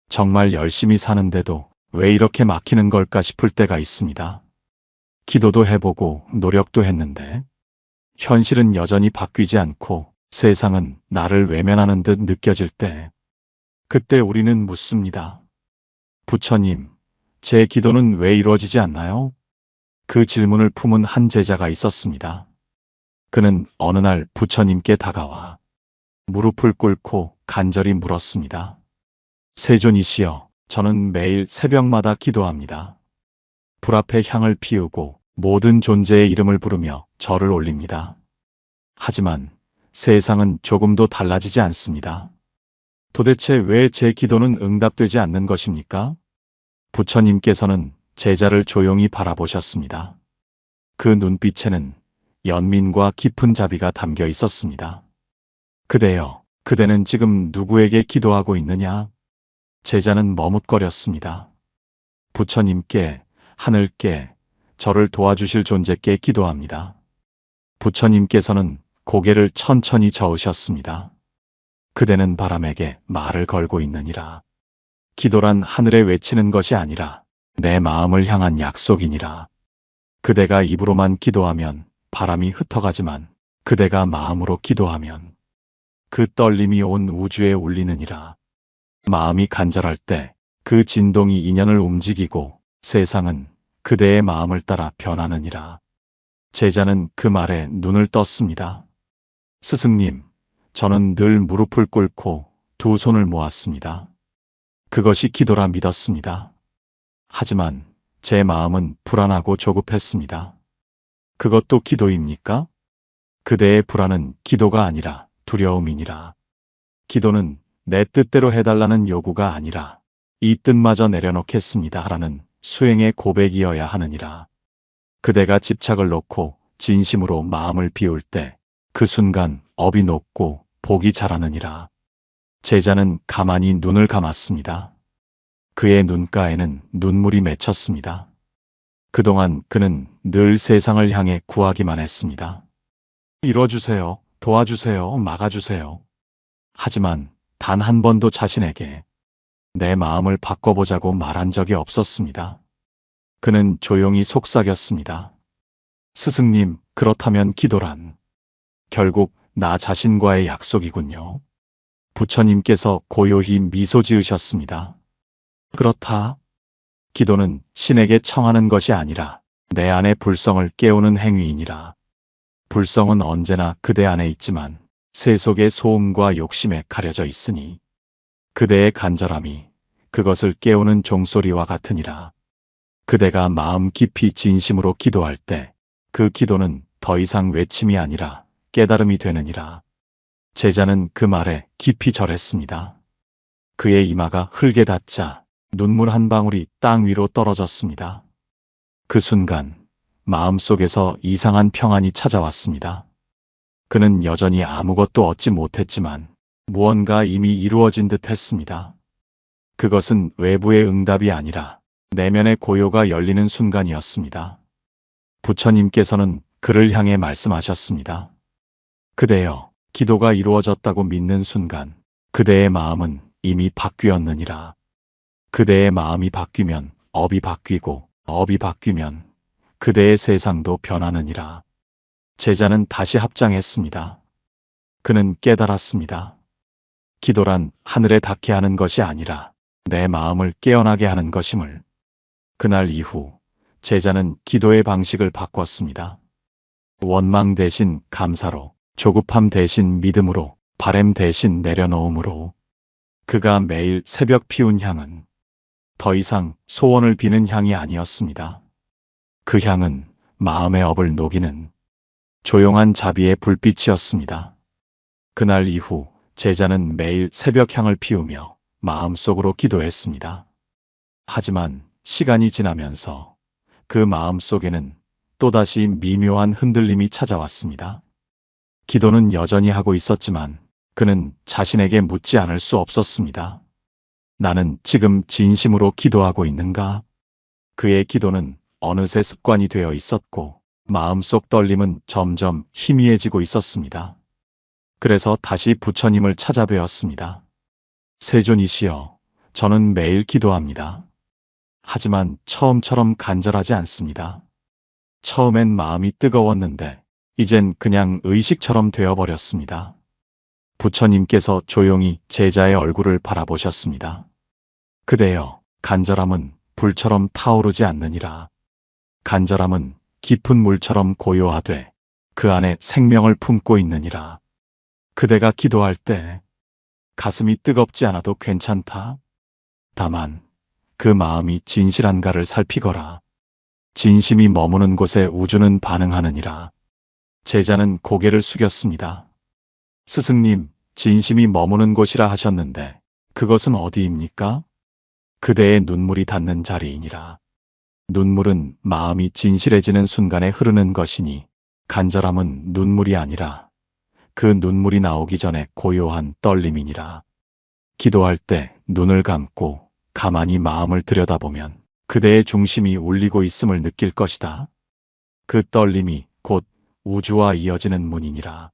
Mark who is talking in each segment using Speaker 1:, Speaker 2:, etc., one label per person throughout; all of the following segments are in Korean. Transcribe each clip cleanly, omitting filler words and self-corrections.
Speaker 1: 정말 열심히 사는데도 왜 이렇게 막히는 걸까 싶을 때가 있습니다. 기도도 해보고 노력도 했는데 현실은 여전히 바뀌지 않고 세상은 나를 외면하는 듯 느껴질 때, 그때 우리는 묻습니다. 부처님, 제 기도는 왜 이루어지지 않나요? 그 질문을 품은 한 제자가 있었습니다. 그는 어느 날 부처님께 다가와 무릎을 꿇고 간절히 물었습니다. 세존이시여, 저는 매일 새벽마다 기도합니다. 불 앞에 향을 피우고 모든 존재의 이름을 부르며 절을 올립니다. 하지만 세상은 조금도 달라지지 않습니다. 도대체 왜 제 기도는 응답되지 않는 것입니까? 부처님께서는 제자를 조용히 바라보셨습니다. 그 눈빛에는 연민과 깊은 자비가 담겨 있었습니다. 그대여, 그대는 지금 누구에게 기도하고 있느냐? 제자는 머뭇거렸습니다. 부처님께, 하늘께, 저를 도와주실 존재께 기도합니다. 부처님께서는 고개를 천천히 저으셨습니다. 그대는 바람에게 말을 걸고 있느니라. 기도란 하늘에 외치는 것이 아니라 내 마음을 향한 약속이니라. 그대가 입으로만 기도하면 바람이 흩어가지만 그대가 마음으로 기도하면 그 떨림이 온 우주에 울리느니라. 마음이 간절할 때 그 진동이 인연을 움직이고 세상은 그대의 마음을 따라 변하느니라. 제자는 그 말에 눈을 떴습니다. 스승님, 저는 늘 무릎을 꿇고 두 손을 모았습니다. 그것이 기도라 믿었습니다. 하지만 제 마음은 불안하고 조급했습니다. 그것도 기도입니까? 그대의 불안은 기도가 아니라 두려움이니라. 기도는 내 뜻대로 해달라는 요구가 아니라 이 뜻마저 내려놓겠습니다 하라는 수행의 고백이어야 하느니라. 그대가 집착을 놓고 진심으로 마음을 비울 때 그 순간 업이 녹고 복이 자라느니라. 제자는 가만히 눈을 감았습니다. 그의 눈가에는 눈물이 맺혔습니다. 그동안 그는 늘 세상을 향해 구하기만 했습니다. 이뤄주세요, 도와주세요, 막아주세요. 하지만 단 한 번도 자신에게 내 마음을 바꿔보자고 말한 적이 없었습니다. 그는 조용히 속삭였습니다. 스승님, 그렇다면 기도란 결국 나 자신과의 약속이군요. 부처님께서 고요히 미소 지으셨습니다. 그렇다. 기도는 신에게 청하는 것이 아니라 내 안의 불성을 깨우는 행위이니라. 불성은 언제나 그대 안에 있지만 세속의 소음과 욕심에 가려져 있으니 그대의 간절함이 그것을 깨우는 종소리와 같으니라. 그대가 마음 깊이 진심으로 기도할 때 그 기도는 더 이상 외침이 아니라 깨달음이 되느니라. 제자는 그 말에 깊이 절했습니다. 그의 이마가 흙에 닿자 눈물 한 방울이 땅 위로 떨어졌습니다. 그 순간 마음속에서 이상한 평안이 찾아왔습니다. 그는 여전히 아무것도 얻지 못했지만 무언가 이미 이루어진 듯 했습니다. 그것은 외부의 응답이 아니라 내면의 고요가 열리는 순간이었습니다. 부처님께서는 그를 향해 말씀하셨습니다. 그대여, 기도가 이루어졌다고 믿는 순간 그대의 마음은 이미 바뀌었느니라. 그대의 마음이 바뀌면 업이 바뀌고 업이 바뀌면 그대의 세상도 변하느니라. 제자는 다시 합장했습니다. 그는 깨달았습니다. 기도란 하늘에 닿게 하는 것이 아니라 내 마음을 깨어나게 하는 것임을. 그날 이후 제자는 기도의 방식을 바꿨습니다. 원망 대신 감사로, 조급함 대신 믿음으로, 바램 대신 내려놓음으로. 그가 매일 새벽 피운 향은 더 이상 소원을 비는 향이 아니었습니다. 그 향은 마음의 업을 녹이는 조용한 자비의 불빛이었습니다. 그날 이후 제자는 매일 새벽 향을 피우며 마음속으로 기도했습니다. 하지만 시간이 지나면서 그 마음속에는 또다시 미묘한 흔들림이 찾아왔습니다. 기도는 여전히 하고 있었지만 그는 자신에게 묻지 않을 수 없었습니다. 나는 지금 진심으로 기도하고 있는가? 그의 기도는 어느새 습관이 되어 있었고 마음속 떨림은 점점 희미해지고 있었습니다. 그래서 다시 부처님을 찾아뵈었습니다. 세존이시여, 저는 매일 기도합니다. 하지만 처음처럼 간절하지 않습니다. 처음엔 마음이 뜨거웠는데 이젠 그냥 의식처럼 되어버렸습니다. 부처님께서 조용히 제자의 얼굴을 바라보셨습니다. 그대여, 간절함은 불처럼 타오르지 않느니라. 간절함은 깊은 물처럼 고요하되 그 안에 생명을 품고 있느니라. 그대가 기도할 때 가슴이 뜨겁지 않아도 괜찮다. 다만 그 마음이 진실한가를 살피거라. 진심이 머무는 곳에 우주는 반응하느니라. 제자는 고개를 숙였습니다. 스승님, 진심이 머무는 곳이라 하셨는데 그것은 어디입니까? 그대의 눈물이 닿는 자리이니라. 눈물은 마음이 진실해지는 순간에 흐르는 것이니 간절함은 눈물이 아니라 그 눈물이 나오기 전에 고요한 떨림이니라. 기도할 때 눈을 감고 가만히 마음을 들여다보면 그대의 중심이 울리고 있음을 느낄 것이다. 그 떨림이 곧 우주와 이어지는 문이니라.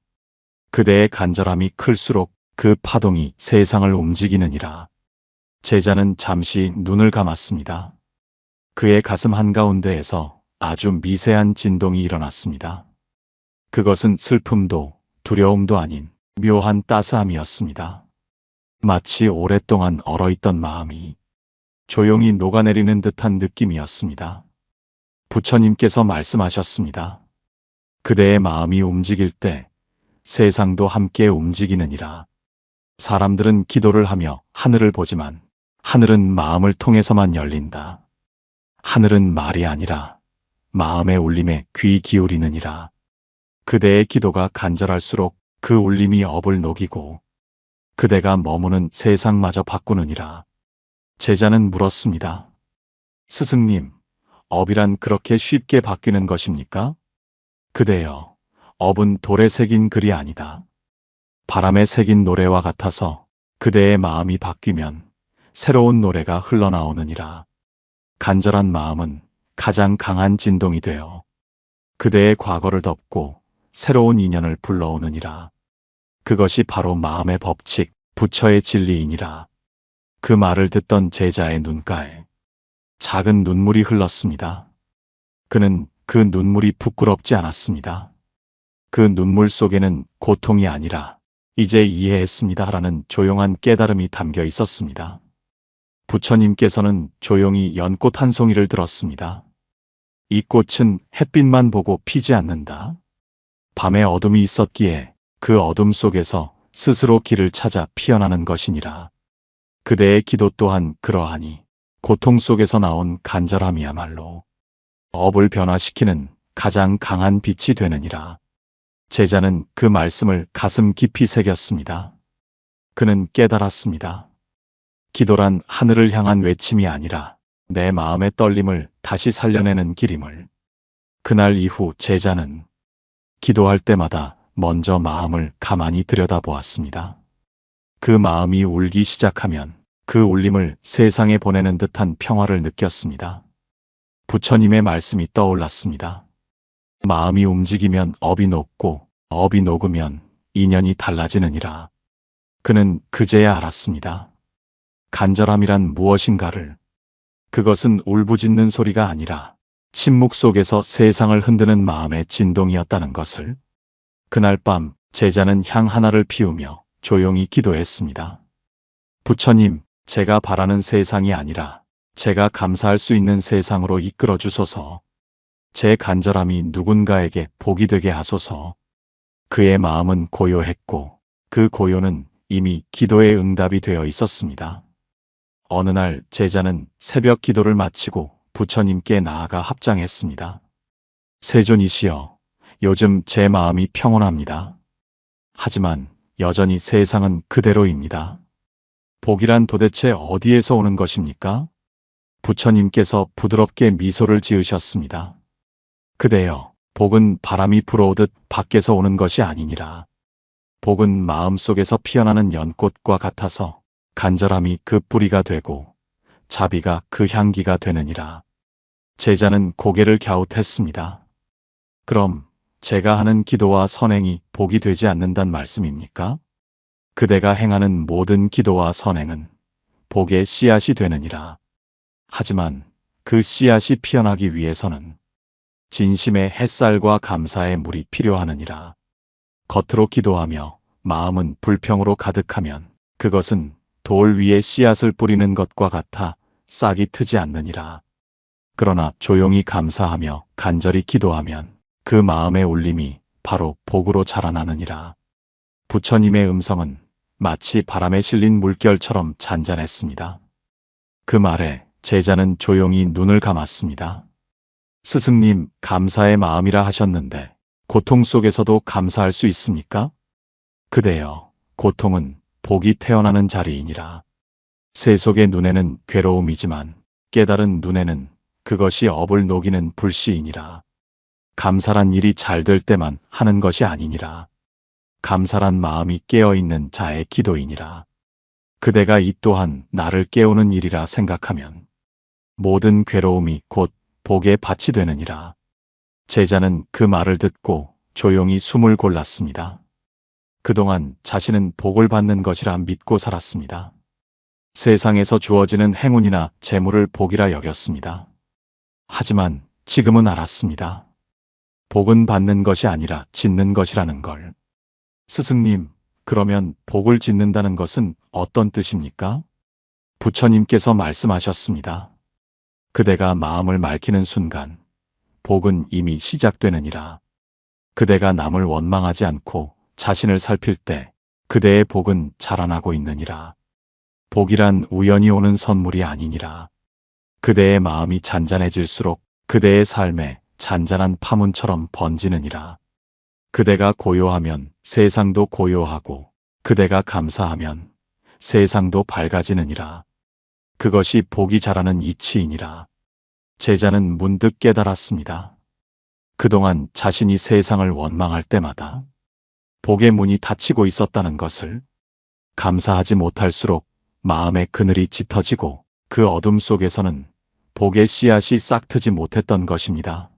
Speaker 1: 그대의 간절함이 클수록 그 파동이 세상을 움직이느니라. 제자는 잠시 눈을 감았습니다. 그의 가슴 한가운데에서 아주 미세한 진동이 일어났습니다. 그것은 슬픔도 두려움도 아닌 묘한 따스함이었습니다. 마치 오랫동안 얼어있던 마음이 조용히 녹아내리는 듯한 느낌이었습니다. 부처님께서 말씀하셨습니다. 그대의 마음이 움직일 때 세상도 함께 움직이느니라. 사람들은 기도를 하며 하늘을 보지만 하늘은 마음을 통해서만 열린다. 하늘은 말이 아니라 마음의 울림에 귀 기울이느니라. 그대의 기도가 간절할수록 그 울림이 업을 녹이고 그대가 머무는 세상마저 바꾸느니라. 제자는 물었습니다. 스승님, 업이란 그렇게 쉽게 바뀌는 것입니까? 그대여, 업은 돌에 새긴 글이 아니다. 바람에 새긴 노래와 같아서 그대의 마음이 바뀌면 새로운 노래가 흘러나오느니라. 간절한 마음은 가장 강한 진동이 되어 그대의 과거를 덮고 새로운 인연을 불러오느니라. 그것이 바로 마음의 법칙, 부처의 진리이니라. 그 말을 듣던 제자의 눈가에 작은 눈물이 흘렀습니다. 그는 그 눈물이 부끄럽지 않았습니다. 그 눈물 속에는 고통이 아니라 이제 이해했습니다라는 조용한 깨달음이 담겨 있었습니다. 부처님께서는 조용히 연꽃 한 송이를 들었습니다. 이 꽃은 햇빛만 보고 피지 않는다. 밤에 어둠이 있었기에 그 어둠 속에서 스스로 길을 찾아 피어나는 것이니라. 그대의 기도 또한 그러하니 고통 속에서 나온 간절함이야말로 업을 변화시키는 가장 강한 빛이 되느니라. 제자는 그 말씀을 가슴 깊이 새겼습니다. 그는 깨달았습니다. 기도란 하늘을 향한 외침이 아니라 내 마음의 떨림을 다시 살려내는 길임을. 그날 이후 제자는 기도할 때마다 먼저 마음을 가만히 들여다보았습니다. 그 마음이 울기 시작하면 그 울림을 세상에 보내는 듯한 평화를 느꼈습니다. 부처님의 말씀이 떠올랐습니다. 마음이 움직이면 업이 녹고 업이 녹으면 인연이 달라지느니라. 그는 그제야 알았습니다. 간절함이란 무엇인가를. 그것은 울부짖는 소리가 아니라 침묵 속에서 세상을 흔드는 마음의 진동이었다는 것을. 그날 밤 제자는 향 하나를 피우며 조용히 기도했습니다. 부처님, 제가 바라는 세상이 아니라 제가 감사할 수 있는 세상으로 이끌어 주소서. 제 간절함이 누군가에게 복이 되게 하소서. 그의 마음은 고요했고 그 고요는 이미 기도의 응답이 되어 있었습니다. 어느 날 제자는 새벽 기도를 마치고 부처님께 나아가 합장했습니다. 세존이시여, 요즘 제 마음이 평온합니다. 하지만 여전히 세상은 그대로입니다. 복이란 도대체 어디에서 오는 것입니까? 부처님께서 부드럽게 미소를 지으셨습니다. 그대여, 복은 바람이 불어오듯 밖에서 오는 것이 아니니라. 복은 마음속에서 피어나는 연꽃과 같아서 간절함이 그 뿌리가 되고 자비가 그 향기가 되느니라. 제자는 고개를 갸웃했습니다. 그럼 제가 하는 기도와 선행이 복이 되지 않는단 말씀입니까? 그대가 행하는 모든 기도와 선행은 복의 씨앗이 되느니라. 하지만 그 씨앗이 피어나기 위해서는 진심의 햇살과 감사의 물이 필요하느니라. 겉으로 기도하며 마음은 불평으로 가득하면 그것은 돌 위에 씨앗을 뿌리는 것과 같아 싹이 트지 않느니라. 그러나 조용히 감사하며 간절히 기도하면 그 마음의 울림이 바로 복으로 자라나느니라. 부처님의 음성은 마치 바람에 실린 물결처럼 잔잔했습니다. 그 말에 제자는 조용히 눈을 감았습니다. 스승님, 감사의 마음이라 하셨는데 고통 속에서도 감사할 수 있습니까? 그대여, 고통은 복이 태어나는 자리이니라. 세속의 눈에는 괴로움이지만 깨달은 눈에는 그것이 업을 녹이는 불씨이니라. 감사란 일이 잘 될 때만 하는 것이 아니니라. 감사란 마음이 깨어있는 자의 기도이니라. 그대가 이 또한 나를 깨우는 일이라 생각하면 모든 괴로움이 곧 복의 밭이 되느니라. 제자는 그 말을 듣고 조용히 숨을 골랐습니다. 그동안 자신은 복을 받는 것이라 믿고 살았습니다. 세상에서 주어지는 행운이나 재물을 복이라 여겼습니다. 하지만 지금은 알았습니다. 복은 받는 것이 아니라 짓는 것이라는 걸. 스승님, 그러면 복을 짓는다는 것은 어떤 뜻입니까? 부처님께서 말씀하셨습니다. 그대가 마음을 맑히는 순간 복은 이미 시작되느니라. 그대가 남을 원망하지 않고 자신을 살필 때 그대의 복은 자라나고 있느니라. 복이란 우연히 오는 선물이 아니니라. 그대의 마음이 잔잔해질수록 그대의 삶에 잔잔한 파문처럼 번지느니라. 그대가 고요하면 세상도 고요하고 그대가 감사하면 세상도 밝아지느니라. 그것이 복이 자라는 이치이니라. 제자는 문득 깨달았습니다. 그동안 자신이 세상을 원망할 때마다 복의 문이 닫히고 있었다는 것을. 감사하지 못할수록 마음의 그늘이 짙어지고 그 어둠 속에서는 복의 씨앗이 싹트지 못했던 것입니다.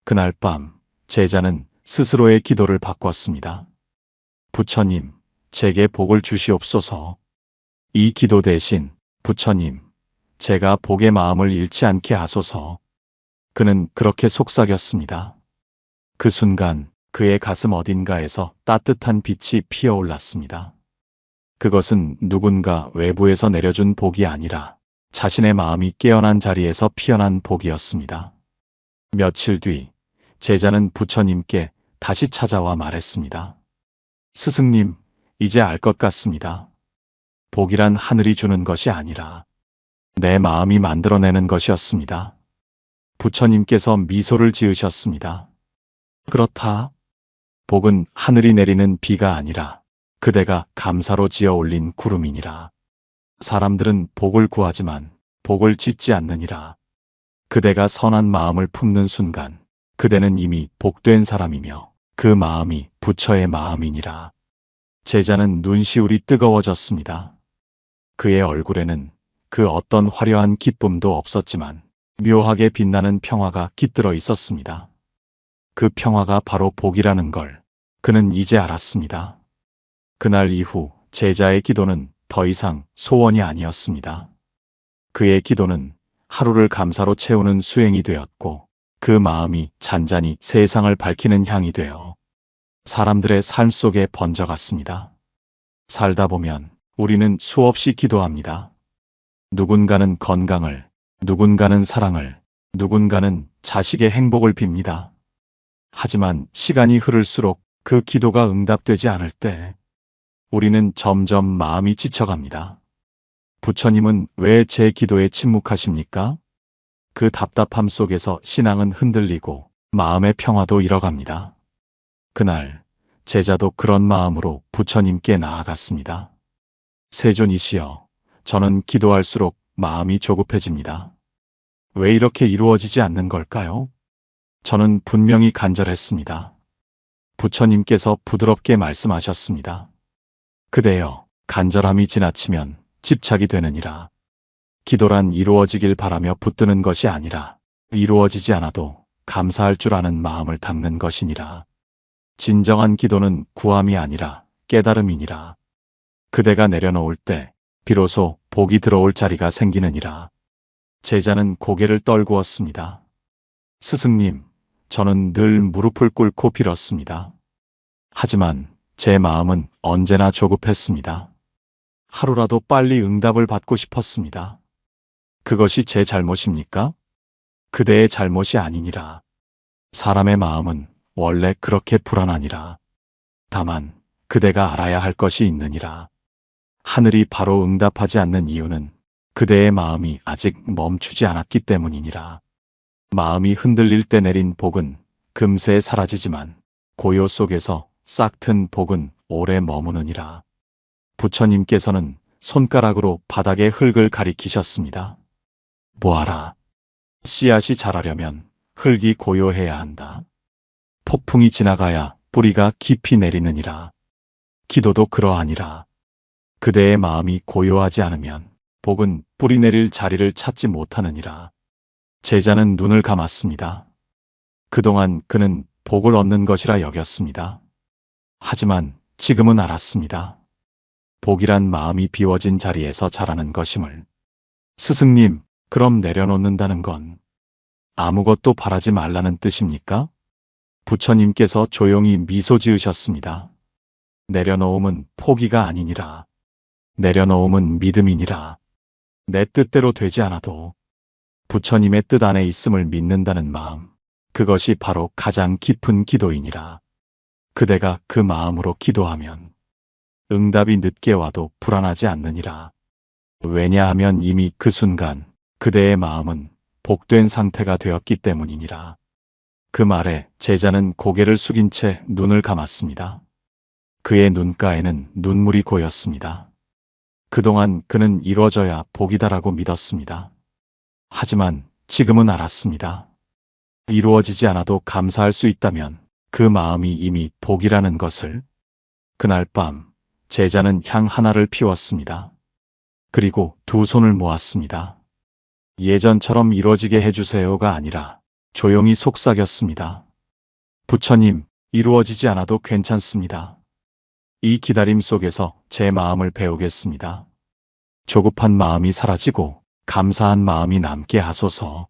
Speaker 1: 그날 밤 제자는 스스로의 기도를 바꿨습니다. 부처님, 제게 복을 주시옵소서. 이 기도 대신 부처님, 제가 복의 마음을 잃지 않게 하소서. 그는 그렇게 속삭였습니다. 그 순간 그의 가슴 어딘가에서 따뜻한 빛이 피어올랐습니다. 그것은 누군가 외부에서 내려준 복이 아니라 자신의 마음이 깨어난 자리에서 피어난 복이었습니다. 며칠 뒤 제자는 부처님께 다시 찾아와 말했습니다. 스승님, 이제 알 것 같습니다. 복이란 하늘이 주는 것이 아니라 내 마음이 만들어내는 것이었습니다. 부처님께서 미소를 지으셨습니다. 그렇다. 복은 하늘이 내리는 비가 아니라 그대가 감사로 지어 올린 구름이니라. 사람들은 복을 구하지만 복을 짓지 않느니라. 그대가 선한 마음을 품는 순간 그대는 이미 복된 사람이며 그 마음이 부처의 마음이니라. 제자는 눈시울이 뜨거워졌습니다. 그의 얼굴에는 그 어떤 화려한 기쁨도 없었지만 묘하게 빛나는 평화가 깃들어 있었습니다. 그 평화가 바로 복이라는 걸 그는 이제 알았습니다. 그날 이후 제자의 기도는 더 이상 소원이 아니었습니다. 그의 기도는 하루를 감사로 채우는 수행이 되었고 그 마음이 잔잔히 세상을 밝히는 향이 되어 사람들의 삶 속에 번져갔습니다. 살다 보면 우리는 수없이 기도합니다. 누군가는 건강을, 누군가는 사랑을, 누군가는 자식의 행복을 빕니다. 하지만 시간이 흐를수록 그 기도가 응답되지 않을 때 우리는 점점 마음이 지쳐갑니다. 부처님은 왜 제 기도에 침묵하십니까? 그 답답함 속에서 신앙은 흔들리고 마음의 평화도 잃어갑니다. 그날 제자도 그런 마음으로 부처님께 나아갔습니다. 세존이시여, 저는 기도할수록 마음이 조급해집니다. 왜 이렇게 이루어지지 않는 걸까요? 저는 분명히 간절했습니다. 부처님께서 부드럽게 말씀하셨습니다. 그대여, 간절함이 지나치면 집착이 되느니라. 기도란 이루어지길 바라며 붙드는 것이 아니라 이루어지지 않아도 감사할 줄 아는 마음을 담는 것이니라. 진정한 기도는 구함이 아니라 깨달음이니라. 그대가 내려놓을 때 비로소 복이 들어올 자리가 생기느니라. 제자는 고개를 떨구었습니다. 스승님, 저는 늘 무릎을 꿇고 빌었습니다. 하지만 제 마음은 언제나 조급했습니다. 하루라도 빨리 응답을 받고 싶었습니다. 그것이 제 잘못입니까? 그대의 잘못이 아니니라. 사람의 마음은 원래 그렇게 불안하니라. 다만 그대가 알아야 할 것이 있느니라. 하늘이 바로 응답하지 않는 이유는 그대의 마음이 아직 멈추지 않았기 때문이니라. 마음이 흔들릴 때 내린 복은 금세 사라지지만 고요 속에서 싹튼 복은 오래 머무느니라. 부처님께서는 손가락으로 바닥의 흙을 가리키셨습니다. 보아라. 씨앗이 자라려면 흙이 고요해야 한다. 폭풍이 지나가야 뿌리가 깊이 내리느니라. 기도도 그러하니라. 그대의 마음이 고요하지 않으면 복은 뿌리 내릴 자리를 찾지 못하느니라. 제자는 눈을 감았습니다. 그동안 그는 복을 얻는 것이라 여겼습니다. 하지만 지금은 알았습니다. 복이란 마음이 비워진 자리에서 자라는 것임을. 스승님, 그럼 내려놓는다는 건 아무것도 바라지 말라는 뜻입니까? 부처님께서 조용히 미소 지으셨습니다. 내려놓음은 포기가 아니니라. 내려놓음은 믿음이니라. 내 뜻대로 되지 않아도 부처님의 뜻 안에 있음을 믿는다는 마음, 그것이 바로 가장 깊은 기도이니라. 그대가 그 마음으로 기도하면 응답이 늦게 와도 불안하지 않느니라. 왜냐하면 이미 그 순간 그대의 마음은 복된 상태가 되었기 때문이니라. 그 말에 제자는 고개를 숙인 채 눈을 감았습니다. 그의 눈가에는 눈물이 고였습니다. 그동안 그는 이루어져야 복이다라고 믿었습니다. 하지만 지금은 알았습니다. 이루어지지 않아도 감사할 수 있다면 그 마음이 이미 복이라는 것을. 그날 밤 제자는 향 하나를 피웠습니다. 그리고 두 손을 모았습니다. 예전처럼 이루어지게 해주세요가 아니라 조용히 속삭였습니다. 부처님, 이루어지지 않아도 괜찮습니다. 이 기다림 속에서 제 마음을 배우겠습니다. 조급한 마음이 사라지고 감사한 마음이 남게 하소서.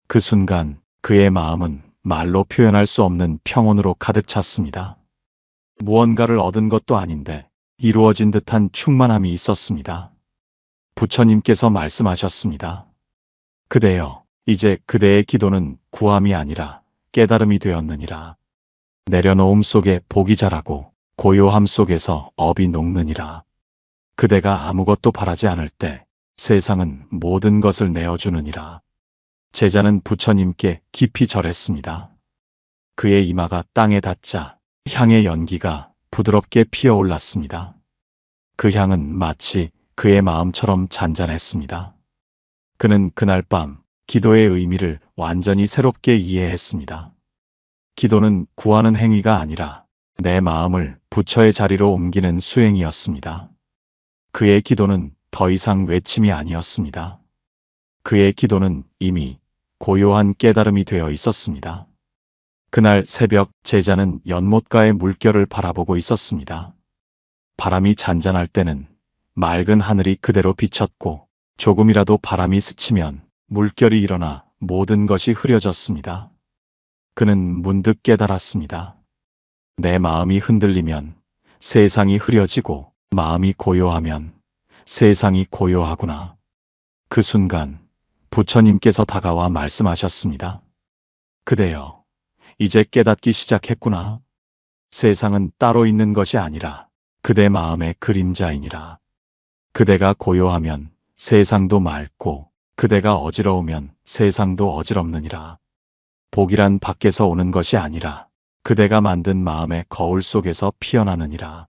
Speaker 1: 그 순간 그의 마음은 말로 표현할 수 없는 평온으로 가득 찼습니다. 무언가를 얻은 것도 아닌데 이루어진 듯한 충만함이 있었습니다. 부처님께서 말씀하셨습니다. 그대여, 이제 그대의 기도는 구함이 아니라 깨달음이 되었느니라. 내려놓음 속에 복이 자라고 고요함 속에서 업이 녹느니라. 그대가 아무것도 바라지 않을 때 세상은 모든 것을 내어주느니라. 제자는 부처님께 깊이 절했습니다. 그의 이마가 땅에 닿자 향의 연기가 부드럽게 피어올랐습니다. 그 향은 마치 그의 마음처럼 잔잔했습니다. 그는 그날 밤 기도의 의미를 완전히 새롭게 이해했습니다. 기도는 구하는 행위가 아니라 내 마음을 부처의 자리로 옮기는 수행이었습니다. 그의 기도는 더 이상 외침이 아니었습니다. 그의 기도는 이미 고요한 깨달음이 되어 있었습니다. 그날 새벽 제자는 연못가의 물결을 바라보고 있었습니다. 바람이 잔잔할 때는 맑은 하늘이 그대로 비쳤고 조금이라도 바람이 스치면 물결이 일어나 모든 것이 흐려졌습니다. 그는 문득 깨달았습니다. 내 마음이 흔들리면 세상이 흐려지고 마음이 고요하면 세상이 고요하구나. 그 순간 부처님께서 다가와 말씀하셨습니다. 그대여, 이제 깨닫기 시작했구나. 세상은 따로 있는 것이 아니라 그대 마음의 그림자이니라. 그대가 고요하면 세상도 맑고 그대가 어지러우면 세상도 어지럽느니라. 복이란 밖에서 오는 것이 아니라 그대가 만든 마음의 거울 속에서 피어나느니라.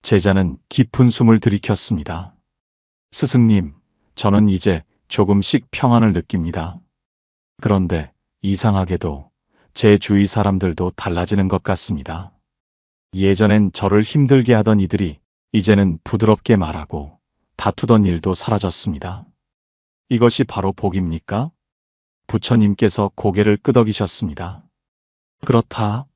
Speaker 1: 제자는 깊은 숨을 들이켰습니다. 스승님, 저는 이제 조금씩 평안을 느낍니다. 그런데 이상하게도 제 주위 사람들도 달라지는 것 같습니다. 예전엔 저를 힘들게 하던 이들이 이제는 부드럽게 말하고 다투던 일도 사라졌습니다. 이것이 바로 복입니까? 부처님께서 고개를 끄덕이셨습니다. 그렇다.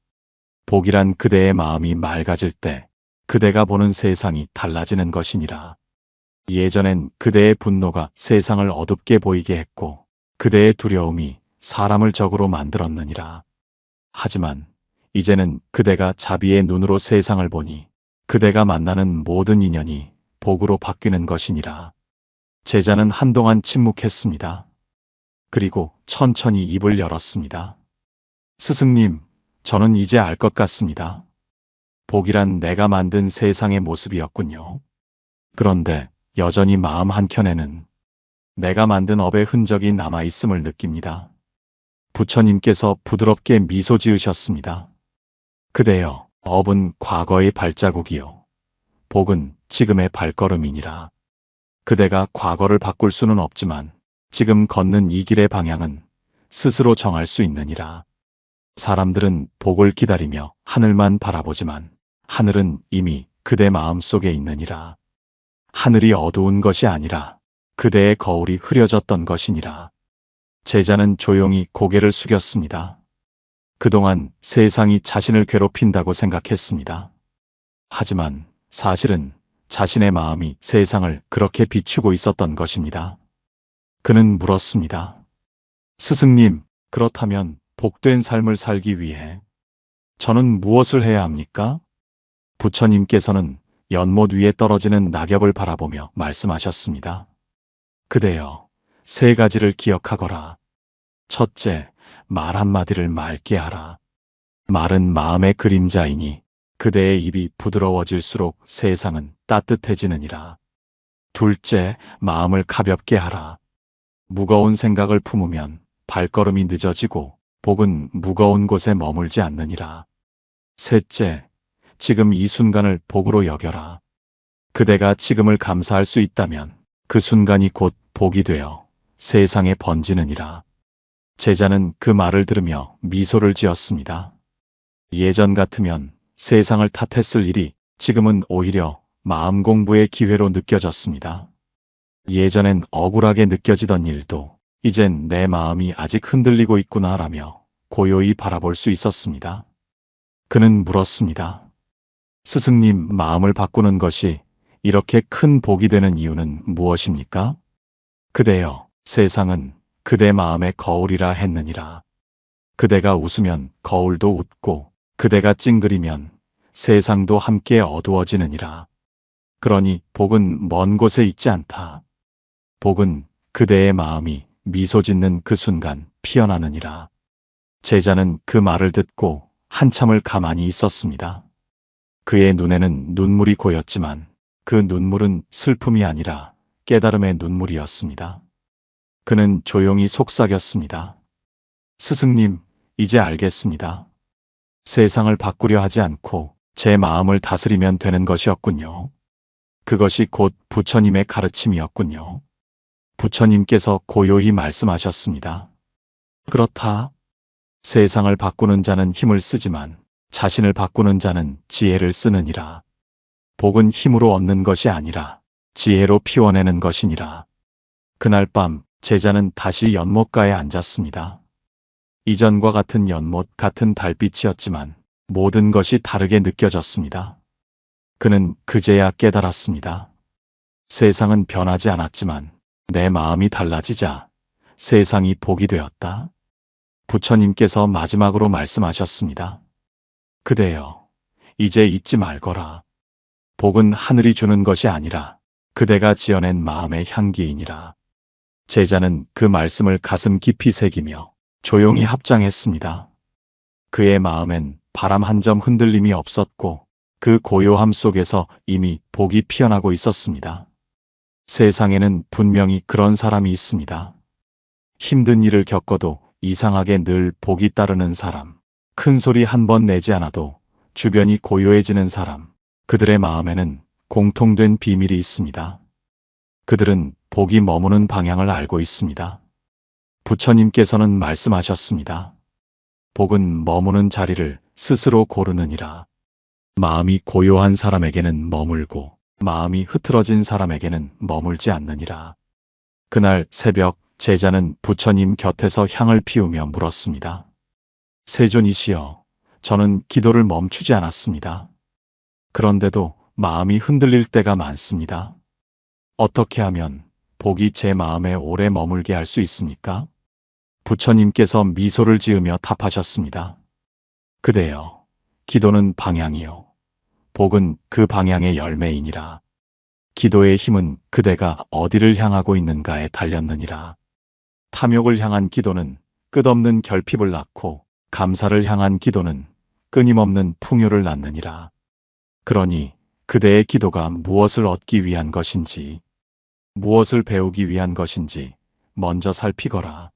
Speaker 1: 복이란 그대의 마음이 맑아질 때 그대가 보는 세상이 달라지는 것이니라. 예전엔 그대의 분노가 세상을 어둡게 보이게 했고 그대의 두려움이 사람을 적으로 만들었느니라. 하지만 이제는 그대가 자비의 눈으로 세상을 보니 그대가 만나는 모든 인연이 복으로 바뀌는 것이니라. 제자는 한동안 침묵했습니다. 그리고 천천히 입을 열었습니다. 스승님, 저는 이제 알 것 같습니다. 복이란 내가 만든 세상의 모습이었군요. 그런데 여전히 마음 한켠에는 내가 만든 업의 흔적이 남아있음을 느낍니다. 부처님께서 부드럽게 미소 지으셨습니다. 그대여, 업은 과거의 발자국이요. 복은 지금의 발걸음이니라. 그대가 과거를 바꿀 수는 없지만 지금 걷는 이 길의 방향은 스스로 정할 수 있느니라. 사람들은 복을 기다리며 하늘만 바라보지만 하늘은 이미 그대 마음 속에 있느니라. 하늘이 어두운 것이 아니라 그대의 거울이 흐려졌던 것이니라. 제자는 조용히 고개를 숙였습니다. 그동안 세상이 자신을 괴롭힌다고 생각했습니다. 하지만 사실은 자신의 마음이 세상을 그렇게 비추고 있었던 것입니다. 그는 물었습니다. 스승님, 그렇다면 복된 삶을 살기 위해 저는 무엇을 해야 합니까? 부처님께서는 연못 위에 떨어지는 낙엽을 바라보며 말씀하셨습니다. 그대여, 세 가지를 기억하거라. 첫째, 말 한마디를 맑게 하라. 말은 마음의 그림자이니 그대의 입이 부드러워질수록 세상은 따뜻해지느니라. 둘째, 마음을 가볍게 하라. 무거운 생각을 품으면 발걸음이 늦어지고 복은 무거운 곳에 머물지 않느니라. 셋째, 지금 이 순간을 복으로 여겨라. 그대가 지금을 감사할 수 있다면 그 순간이 곧 복이 되어 세상에 번지느니라. 제자는 그 말을 들으며 미소를 지었습니다. 예전 같으면 세상을 탓했을 일이 지금은 오히려 마음 공부의 기회로 느껴졌습니다. 예전엔 억울하게 느껴지던 일도 이젠 내 마음이 아직 흔들리고 있구나라며 고요히 바라볼 수 있었습니다. 그는 물었습니다. 스승님, 마음을 바꾸는 것이 이렇게 큰 복이 되는 이유는 무엇입니까? 그대여, 세상은 그대 마음의 거울이라 했느니라. 그대가 웃으면 거울도 웃고 그대가 찡그리면 세상도 함께 어두워지느니라. 그러니 복은 먼 곳에 있지 않다. 복은 그대의 마음이 미소 짓는 그 순간 피어나느니라. 제자는 그 말을 듣고 한참을 가만히 있었습니다. 그의 눈에는 눈물이 고였지만 그 눈물은 슬픔이 아니라 깨달음의 눈물이었습니다. 그는 조용히 속삭였습니다. 스승님, 이제 알겠습니다. 세상을 바꾸려 하지 않고 제 마음을 다스리면 되는 것이었군요. 그것이 곧 부처님의 가르침이었군요. 부처님께서 고요히 말씀하셨습니다. 그렇다. 세상을 바꾸는 자는 힘을 쓰지만 자신을 바꾸는 자는 지혜를 쓰느니라. 복은 힘으로 얻는 것이 아니라 지혜로 피워내는 것이니라. 그날 밤 제자는 다시 연못가에 앉았습니다. 이전과 같은 연못, 같은 달빛이었지만 모든 것이 다르게 느껴졌습니다. 그는 그제야 깨달았습니다. 세상은 변하지 않았지만 내 마음이 달라지자 세상이 복이 되었다. 부처님께서 마지막으로 말씀하셨습니다. 그대여, 이제 잊지 말거라. 복은 하늘이 주는 것이 아니라 그대가 지어낸 마음의 향기이니라. 제자는 그 말씀을 가슴 깊이 새기며 조용히 합장했습니다. 그의 마음엔 바람 한 점 흔들림이 없었고 그 고요함 속에서 이미 복이 피어나고 있었습니다. 세상에는 분명히 그런 사람이 있습니다. 힘든 일을 겪어도 이상하게 늘 복이 따르는 사람, 큰 소리 한 번 내지 않아도 주변이 고요해지는 사람, 그들의 마음에는 공통된 비밀이 있습니다. 그들은 복이 머무는 방향을 알고 있습니다. 부처님께서는 말씀하셨습니다. 복은 머무는 자리를 스스로 고르느니라. 마음이 고요한 사람에게는 머물고 마음이 흐트러진 사람에게는 머물지 않느니라. 그날 새벽 제자는 부처님 곁에서 향을 피우며 물었습니다. 세존이시여, 저는 기도를 멈추지 않았습니다. 그런데도 마음이 흔들릴 때가 많습니다. 어떻게 하면 복이 제 마음에 오래 머물게 할 수 있습니까? 부처님께서 미소를 지으며 답하셨습니다. 그대여, 기도는 방향이요. 복은 그 방향의 열매이니라. 기도의 힘은 그대가 어디를 향하고 있는가에 달렸느니라. 탐욕을 향한 기도는 끝없는 결핍을 낳고 감사를 향한 기도는 끊임없는 풍요를 낳느니라. 그러니 그대의 기도가 무엇을 얻기 위한 것인지, 무엇을 배우기 위한 것인지 먼저 살피거라.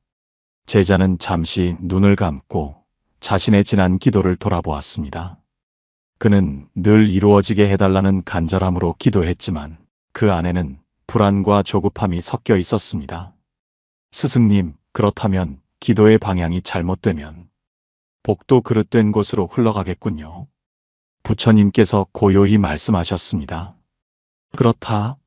Speaker 1: 제자는 잠시 눈을 감고 자신의 지난 기도를 돌아보았습니다. 그는 늘 이루어지게 해달라는 간절함으로 기도했지만 그 안에는 불안과 조급함이 섞여 있었습니다. 스승님, 그렇다면 기도의 방향이 잘못되면 복도 그릇된 곳으로 흘러가겠군요. 부처님께서 고요히 말씀하셨습니다. 그렇다.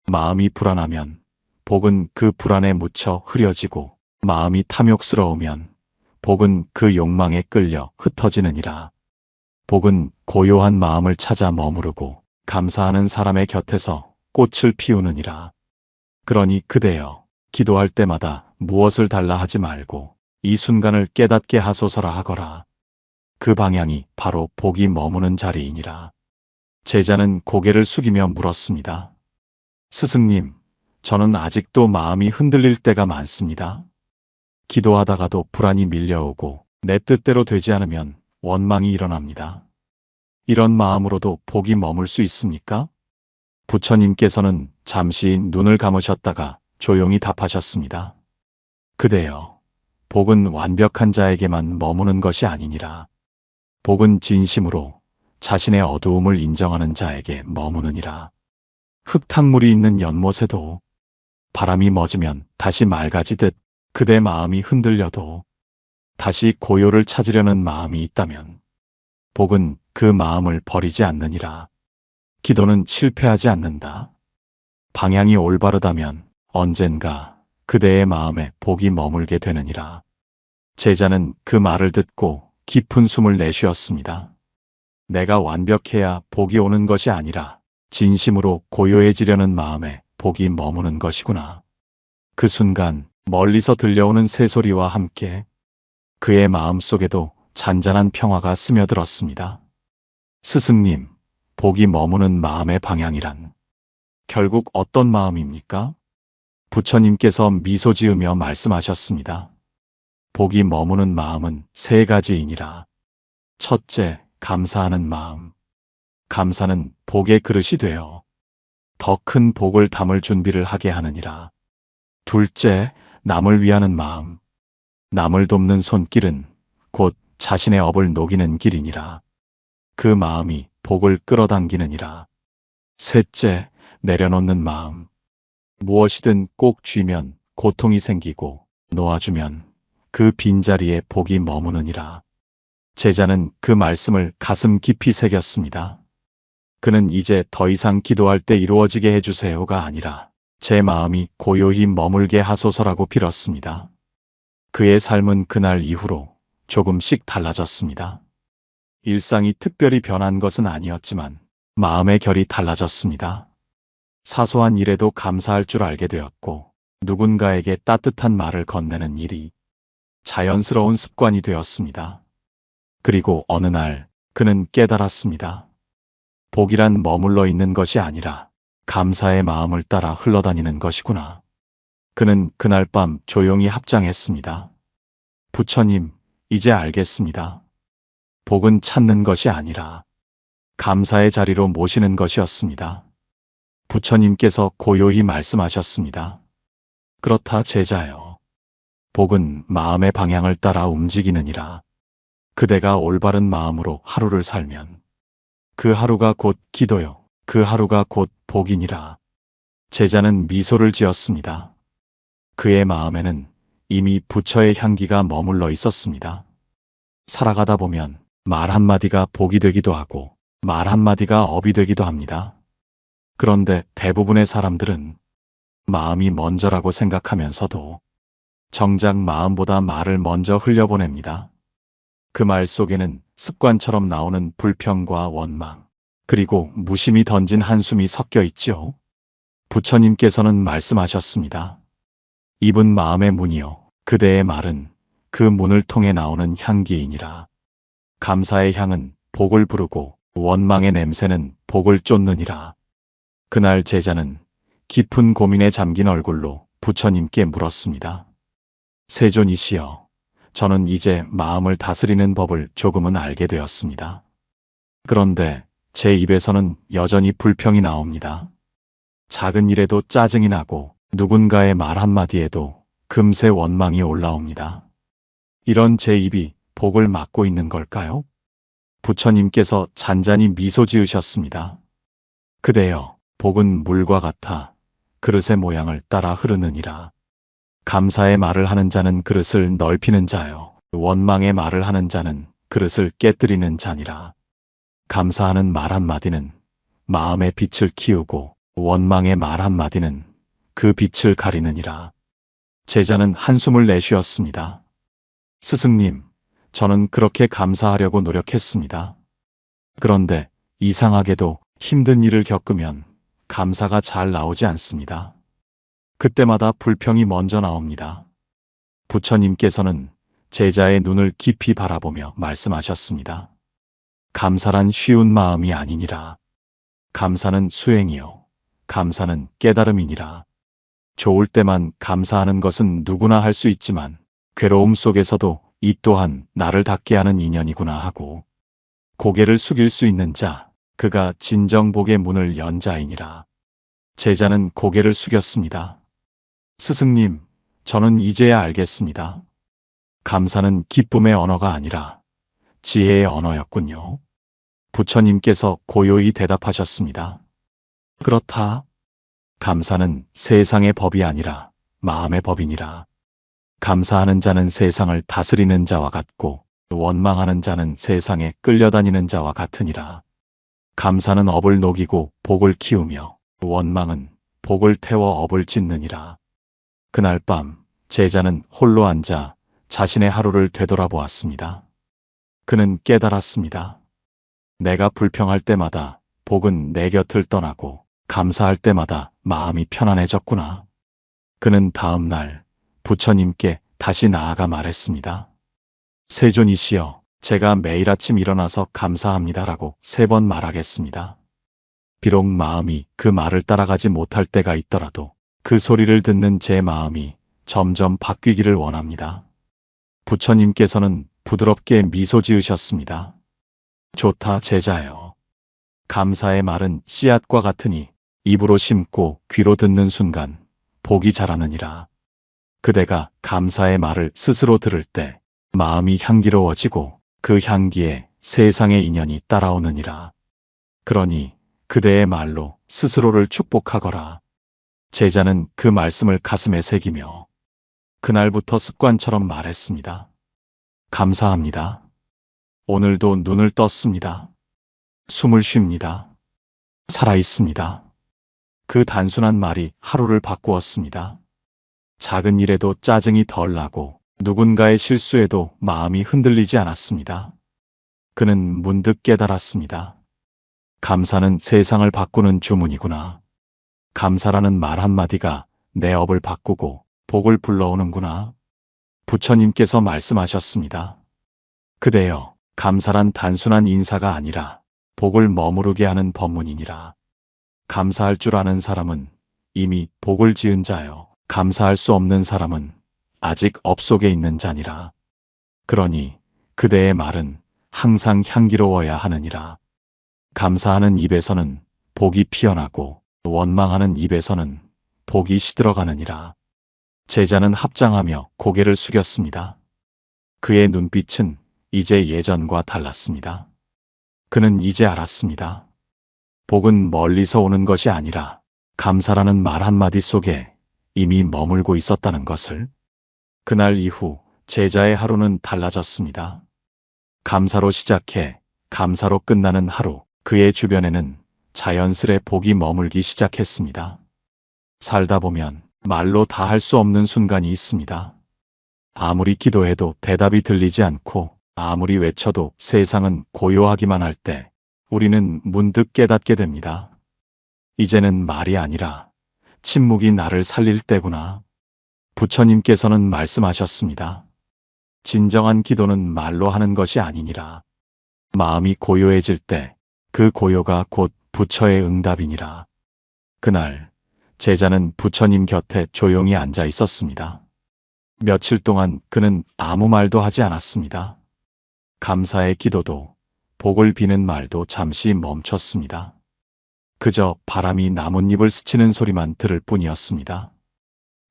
Speaker 1: 마음이 불안하면 복은 그 불안에 묻혀 흐려지고 마음이 탐욕스러우면 복은 그 욕망에 끌려 흩어지느니라. 복은 고요한 마음을 찾아 머무르고 감사하는 사람의 곁에서 꽃을 피우느니라. 그러니 그대여, 기도할 때마다 무엇을 달라 하지 말고 이 순간을 깨닫게 하소서라 하거라. 그 방향이 바로 복이 머무는 자리이니라. 제자는 고개를 숙이며 물었습니다. 스승님, 저는 아직도 마음이 흔들릴 때가 많습니다. 기도하다가도 불안이 밀려오고 내 뜻대로 되지 않으면 원망이 일어납니다. 이런 마음으로도 복이 머물 수 있습니까? 부처님께서는 잠시 눈을 감으셨다가 조용히 답하셨습니다. 그대여, 복은 완벽한 자에게만 머무는 것이 아니니라. 복은 진심으로 자신의 어두움을 인정하는 자에게 머무느니라. 흙탕물이 있는 연못에도 바람이 멎으면 다시 맑아지듯 그대 마음이 흔들려도 다시 고요를 찾으려는 마음이 있다면 복은 그 마음을 버리지 않느니라. 기도는 실패하지 않는다. 방향이 올바르다면 언젠가 그대의 마음에 복이 머물게 되느니라. 제자는 그 말을 듣고 깊은 숨을 내쉬었습니다. 내가 완벽해야 복이 오는 것이 아니라 진심으로 고요해지려는 마음에 복이 머무는 것이구나. 그 순간 멀리서 들려오는 새소리와 함께 그의 마음속에도 잔잔한 평화가 스며들었습니다. 스승님, 복이 머무는 마음의 방향이란 결국 어떤 마음입니까? 부처님께서 미소 지으며 말씀하셨습니다. 복이 머무는 마음은 세 가지이니라. 첫째, 감사하는 마음. 감사는 복의 그릇이 되어 더 큰 복을 담을 준비를 하게 하느니라. 둘째, 남을 위하는 마음. 남을 돕는 손길은 곧 자신의 업을 녹이는 길이니라. 그 마음이 복을 끌어당기느니라. 셋째, 내려놓는 마음. 무엇이든 꼭 쥐면 고통이 생기고 놓아주면 그 빈자리에 복이 머무느니라. 제자는 그 말씀을 가슴 깊이 새겼습니다. 그는 이제 더 이상 기도할 때 이루어지게 해주세요가 아니라 제 마음이 고요히 머물게 하소서라고 빌었습니다. 그의 삶은 그날 이후로 조금씩 달라졌습니다. 일상이 특별히 변한 것은 아니었지만 마음의 결이 달라졌습니다. 사소한 일에도 감사할 줄 알게 되었고 누군가에게 따뜻한 말을 건네는 일이 자연스러운 습관이 되었습니다. 그리고 어느 날 그는 깨달았습니다. 복이란 머물러 있는 것이 아니라 감사의 마음을 따라 흘러다니는 것이구나. 그는 그날 밤 조용히 합장했습니다. 부처님, 이제 알겠습니다. 복은 찾는 것이 아니라 감사의 자리로 모시는 것이었습니다. 부처님께서 고요히 말씀하셨습니다. 그렇다 제자여. 복은 마음의 방향을 따라 움직이느니라. 그대가 올바른 마음으로 하루를 살면 그 하루가 곧 기도요. 그 하루가 곧 복이니라. 제자는 미소를 지었습니다. 그의 마음에는 이미 부처의 향기가 머물러 있었습니다. 살아가다 보면 말 한마디가 복이 되기도 하고 말 한마디가 업이 되기도 합니다. 그런데 대부분의 사람들은 마음이 먼저라고 생각하면서도 정작 마음보다 말을 먼저 흘려보냅니다. 그 말 속에는 습관처럼 나오는 불평과 원망, 그리고 무심히 던진 한숨이 섞여 있지요. 부처님께서는 말씀하셨습니다. 입은 마음의 문이요. 그대의 말은 그 문을 통해 나오는 향기이니라. 감사의 향은 복을 부르고 원망의 냄새는 복을 쫓느니라. 그날 제자는 깊은 고민에 잠긴 얼굴로 부처님께 물었습니다. 세존이시여, 저는 이제 마음을 다스리는 법을 조금은 알게 되었습니다. 그런데 제 입에서는 여전히 불평이 나옵니다. 작은 일에도 짜증이 나고 누군가의 말 한마디에도 금세 원망이 올라옵니다. 이런 제 입이 복을 막고 있는 걸까요? 부처님께서 잔잔히 미소 지으셨습니다. 그대여, 복은 물과 같아 그릇의 모양을 따라 흐르느니라. 감사의 말을 하는 자는 그릇을 넓히는 자요. 원망의 말을 하는 자는 그릇을 깨뜨리는 자니라. 감사하는 말 한마디는 마음의 빛을 키우고 원망의 말 한마디는 그 빛을 가리느니라. 제자는 한숨을 내쉬었습니다. 스승님, 저는 그렇게 감사하려고 노력했습니다. 그런데 이상하게도 힘든 일을 겪으면 감사가 잘 나오지 않습니다. 그때마다 불평이 먼저 나옵니다. 부처님께서는 제자의 눈을 깊이 바라보며 말씀하셨습니다. 감사란 쉬운 마음이 아니니라. 감사는 수행이요. 감사는 깨달음이니라. 좋을 때만 감사하는 것은 누구나 할 수 있지만 괴로움 속에서도 이 또한 나를 닿게 하는 인연이구나 하고 고개를 숙일 수 있는 자, 그가 진정복의 문을 연 자이니라. 제자는 고개를 숙였습니다. 스승님, 저는 이제야 알겠습니다. 감사는 기쁨의 언어가 아니라 지혜의 언어였군요. 부처님께서 고요히 대답하셨습니다. 그렇다. 감사는 세상의 법이 아니라 마음의 법이니라. 감사하는 자는 세상을 다스리는 자와 같고 원망하는 자는 세상에 끌려다니는 자와 같으니라. 감사는 업을 녹이고 복을 키우며 원망은 복을 태워 업을 짓느니라. 그날 밤 제자는 홀로 앉아 자신의 하루를 되돌아보았습니다. 그는 깨달았습니다. 내가 불평할 때마다 복은 내 곁을 떠나고 감사할 때마다 마음이 편안해졌구나. 그는 다음 날 부처님께 다시 나아가 말했습니다. 세존이시여, 제가 매일 아침 일어나서 감사합니다라고 3번 말하겠습니다. 비록 마음이 그 말을 따라가지 못할 때가 있더라도 그 소리를 듣는 제 마음이 점점 바뀌기를 원합니다. 부처님께서는 부드럽게 미소 지으셨습니다. 좋다, 제자여. 감사의 말은 씨앗과 같으니 입으로 심고 귀로 듣는 순간 복이 자라느니라. 그대가 감사의 말을 스스로 들을 때 마음이 향기로워지고 그 향기에 세상의 인연이 따라오느니라. 그러니 그대의 말로 스스로를 축복하거라. 제자는 그 말씀을 가슴에 새기며 그날부터 습관처럼 말했습니다. 감사합니다. 오늘도 눈을 떴습니다. 숨을 쉽니다. 살아있습니다. 그 단순한 말이 하루를 바꾸었습니다. 작은 일에도 짜증이 덜 나고 누군가의 실수에도 마음이 흔들리지 않았습니다. 그는 문득 깨달았습니다. 감사는 세상을 바꾸는 주문이구나. 감사라는 말 한마디가 내 업을 바꾸고 복을 불러오는구나. 부처님께서 말씀하셨습니다. 그대여, 감사란 단순한 인사가 아니라 복을 머무르게 하는 법문이니라. 감사할 줄 아는 사람은 이미 복을 지은 자요. 감사할 수 없는 사람은 아직 업 속에 있는 자니라. 그러니 그대의 말은 항상 향기로워야 하느니라. 감사하는 입에서는 복이 피어나고 원망하는 입에서는 복이 시들어가느니라. 제자는 합장하며 고개를 숙였습니다. 그의 눈빛은 이제 예전과 달랐습니다. 그는 이제 알았습니다. 복은 멀리서 오는 것이 아니라 감사라는 말 한마디 속에 이미 머물고 있었다는 것을. 그날 이후 제자의 하루는 달라졌습니다. 감사로 시작해 감사로 끝나는 하루, 그의 주변에는 자연스레 복이 머물기 시작했습니다. 살다 보면 말로 다 할 수 없는 순간이 있습니다. 아무리 기도해도 대답이 들리지 않고 아무리 외쳐도 세상은 고요하기만 할 때 우리는 문득 깨닫게 됩니다. 이제는 말이 아니라 침묵이 나를 살릴 때구나. 부처님께서는 말씀하셨습니다. 진정한 기도는 말로 하는 것이 아니니라. 마음이 고요해질 때 그 고요가 곧 부처의 응답이니라. 그날 제자는 부처님 곁에 조용히 앉아 있었습니다. 며칠 동안 그는 아무 말도 하지 않았습니다. 감사의 기도도 복을 비는 말도 잠시 멈췄습니다. 그저 바람이 나뭇잎을 스치는 소리만 들을 뿐이었습니다.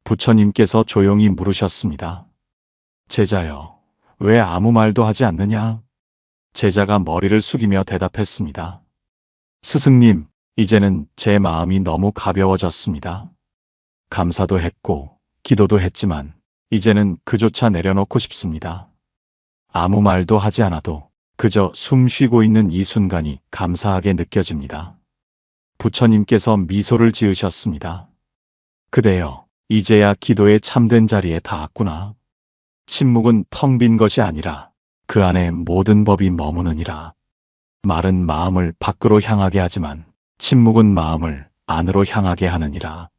Speaker 1: 부처님께서 조용히 물으셨습니다. 제자여, 왜 아무 말도 하지 않느냐? 제자가 머리를 숙이며 대답했습니다. 스승님, 이제는 제 마음이 너무 가벼워졌습니다. 감사도 했고 기도도 했지만 이제는 그조차 내려놓고 싶습니다. 아무 말도 하지 않아도 그저 숨 쉬고 있는 이 순간이 감사하게 느껴집니다. 부처님께서 미소를 지으셨습니다. 그대여, 이제야 기도의 참된 자리에 닿았구나. 침묵은 텅 빈 것이 아니라 그 안에 모든 법이 머무느니라. 말은 마음을 밖으로 향하게 하지만 침묵은 마음을 안으로 향하게 하느니라.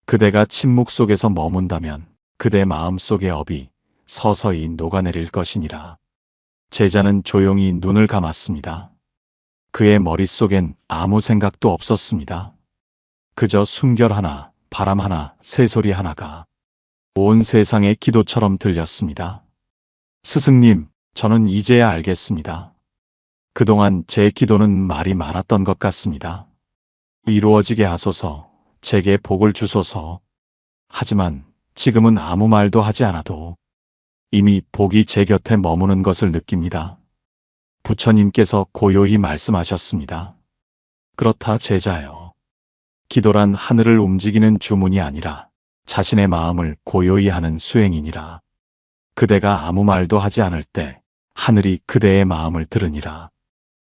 Speaker 1: 그대가 침묵 속에서 머문다면 그대 마음 속의 업이 서서히 녹아내릴 것이니라. 제자는 조용히 눈을 감았습니다. 그의 머릿속엔 아무 생각도 없었습니다. 그저 숨결 하나, 바람 하나, 새소리 하나가 온 세상의 기도처럼 들렸습니다. 스승님, 저는 이제야 알겠습니다. 그동안 제 기도는 말이 많았던 것 같습니다. 이루어지게 하소서, 제게 복을 주소서. 하지만 지금은 아무 말도 하지 않아도 이미 복이 제 곁에 머무는 것을 느낍니다. 부처님께서 고요히 말씀하셨습니다. 그렇다 제자여. 기도란 하늘을 움직이는 주문이 아니라 자신의 마음을 고요히 하는 수행이니라. 그대가 아무 말도 하지 않을 때 하늘이 그대의 마음을 들으니라.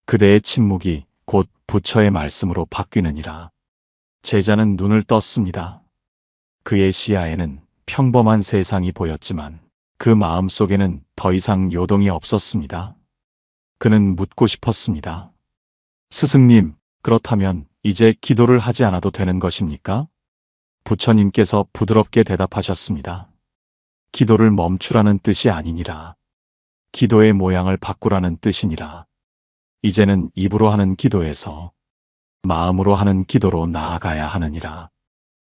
Speaker 1: 그대의 침묵이 곧 부처의 말씀으로 바뀌느니라. 제자는 눈을 떴습니다. 그의 시야에는 평범한 세상이 보였지만 그 마음 속에는 더 이상 요동이 없었습니다. 그는 묻고 싶었습니다. 스승님, 그렇다면 이제 기도를 하지 않아도 되는 것입니까? 부처님께서 부드럽게 대답하셨습니다. 기도를 멈추라는 뜻이 아니니라. 기도의 모양을 바꾸라는 뜻이니라. 이제는 입으로 하는 기도에서 마음으로 하는 기도로 나아가야 하느니라.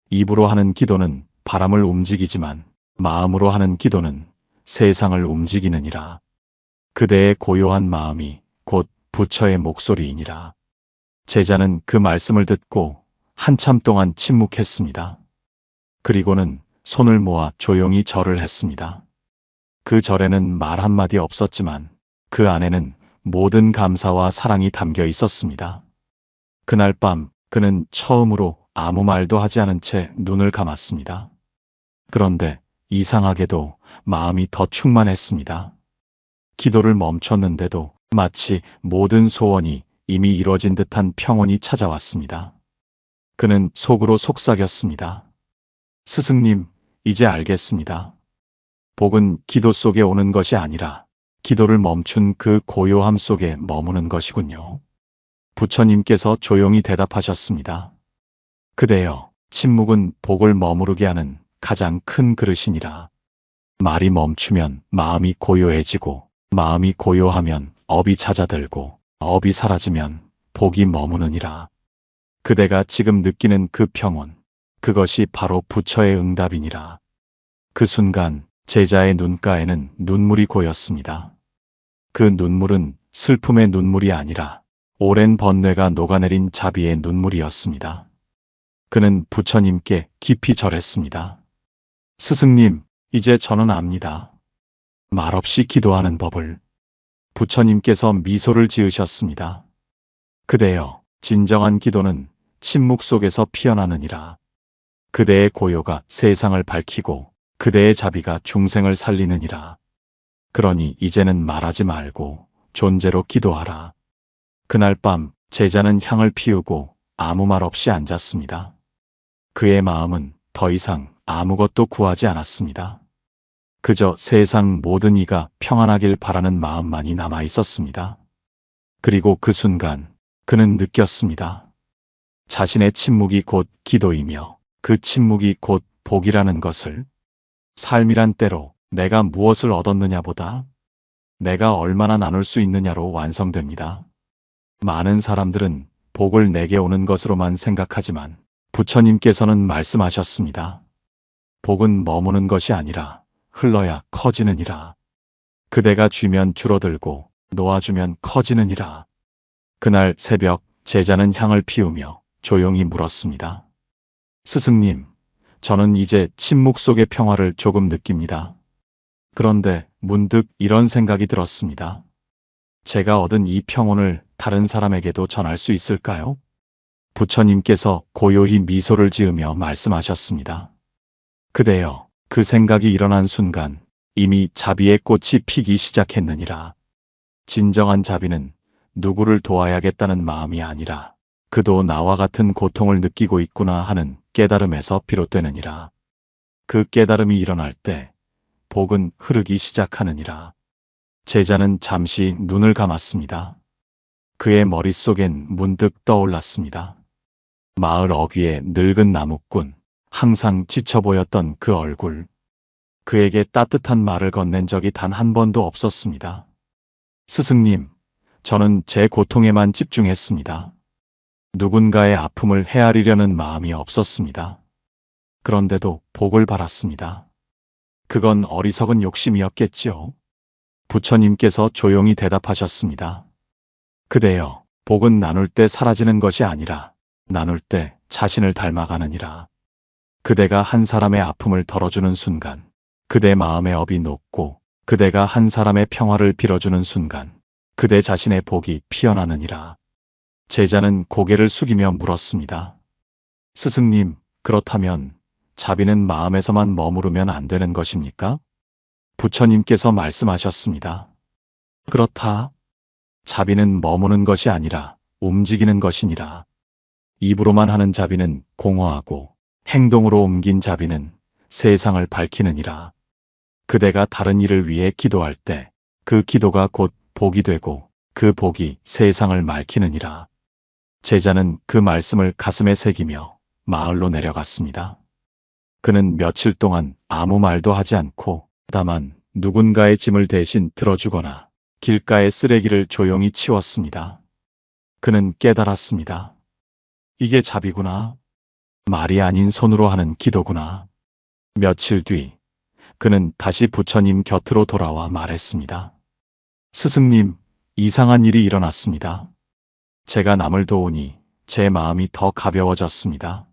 Speaker 1: 입으로 하는 기도는 바람을 움직이지만 마음으로 하는 기도는 세상을 움직이느니라. 그대의 고요한 마음이 곧 부처의 목소리이니라. 제자는 그 말씀을 듣고 한참 동안 침묵했습니다. 그리고는 손을 모아 조용히 절을 했습니다. 그 절에는 말 한마디 없었지만 그 안에는 모든 감사와 사랑이 담겨 있었습니다. 그날 밤 그는 처음으로 아무 말도 하지 않은 채 눈을 감았습니다. 그런데 이상하게도 마음이 더 충만했습니다. 기도를 멈췄는데도 마치 모든 소원이 이미 이뤄진 듯한 평온이 찾아왔습니다. 그는 속으로 속삭였습니다. 스승님, 이제 알겠습니다. 복은 기도 속에 오는 것이 아니라 기도를 멈춘 그 고요함 속에 머무는 것이군요. 부처님께서 조용히 대답하셨습니다. 그대여, 침묵은 복을 머무르게 하는 가장 큰 그릇이니라. 말이 멈추면 마음이 고요해지고 마음이 고요하면 업이 찾아들고 업이 사라지면 복이 머무느니라. 그대가 지금 느끼는 그 평온, 그것이 바로 부처의 응답이니라. 그 순간 제자의 눈가에는 눈물이 고였습니다. 그 눈물은 슬픔의 눈물이 아니라 오랜 번뇌가 녹아내린 자비의 눈물이었습니다. 그는 부처님께 깊이 절했습니다. 스승님, 이제 저는 압니다. 말없이 기도하는 법을. 부처님께서 미소를 지으셨습니다. 그대여, 진정한 기도는 침묵 속에서 피어나느니라. 그대의 고요가 세상을 밝히고 그대의 자비가 중생을 살리느니라. 그러니 이제는 말하지 말고 존재로 기도하라. 그날 밤 제자는 향을 피우고 아무 말 없이 앉았습니다. 그의 마음은 더 이상 아무것도 구하지 않았습니다. 그저 세상 모든 이가 평안하길 바라는 마음만이 남아 있었습니다. 그리고 그 순간 그는 느꼈습니다. 자신의 침묵이 곧 기도이며 그 침묵이 곧 복이라는 것을. 삶이란 때로 내가 무엇을 얻었느냐보다 내가 얼마나 나눌 수 있느냐로 완성됩니다. 많은 사람들은 복을 내게 오는 것으로만 생각하지만 부처님께서는 말씀하셨습니다. 복은 머무는 것이 아니라 흘러야 커지느니라. 그대가 쥐면 줄어들고 놓아주면 커지느니라. 그날 새벽 제자는 향을 피우며 조용히 물었습니다. 스승님, 저는 이제 침묵 속의 평화를 조금 느낍니다. 그런데 문득 이런 생각이 들었습니다. 제가 얻은 이 평온을 다른 사람에게도 전할 수 있을까요? 부처님께서 고요히 미소를 지으며 말씀하셨습니다. 그대여, 그 생각이 일어난 순간 이미 자비의 꽃이 피기 시작했느니라. 진정한 자비는 누구를 도와야겠다는 마음이 아니라 그도 나와 같은 고통을 느끼고 있구나 하는 깨달음에서 비롯되느니라. 그 깨달음이 일어날 때 복은 흐르기 시작하느니라. 제자는 잠시 눈을 감았습니다. 그의 머릿속엔 문득 떠올랐습니다. 마을 어귀의 늙은 나무꾼, 항상 지쳐 보였던 그 얼굴. 그에게 따뜻한 말을 건넨 적이 단 한 번도 없었습니다. 스승님, 저는 제 고통에만 집중했습니다. 누군가의 아픔을 헤아리려는 마음이 없었습니다. 그런데도 복을 바랐습니다. 그건 어리석은 욕심이었겠지요. 부처님께서 조용히 대답하셨습니다. 그대여, 복은 나눌 때 사라지는 것이 아니라 나눌 때 자신을 닮아가느니라. 그대가 한 사람의 아픔을 덜어주는 순간 그대 마음의 업이 녹고 그대가 한 사람의 평화를 빌어주는 순간 그대 자신의 복이 피어나느니라. 제자는 고개를 숙이며 물었습니다. 스승님, 그렇다면 자비는 마음에서만 머무르면 안 되는 것입니까? 부처님께서 말씀하셨습니다. 그렇다. 자비는 머무는 것이 아니라 움직이는 것이니라. 입으로만 하는 자비는 공허하고 행동으로 옮긴 자비는 세상을 밝히느니라. 그대가 다른 일을 위해 기도할 때 그 기도가 곧 복이 되고 그 복이 세상을 맑히느니라. 제자는 그 말씀을 가슴에 새기며 마을로 내려갔습니다. 그는 며칠 동안 아무 말도 하지 않고 다만 누군가의 짐을 대신 들어주거나 길가의 쓰레기를 조용히 치웠습니다. 그는 깨달았습니다. 이게 자비구나. 말이 아닌 손으로 하는 기도구나. 며칠 뒤 그는 다시 부처님 곁으로 돌아와 말했습니다. 스승님, 이상한 일이 일어났습니다. 제가 남을 도우니 제 마음이 더 가벼워졌습니다.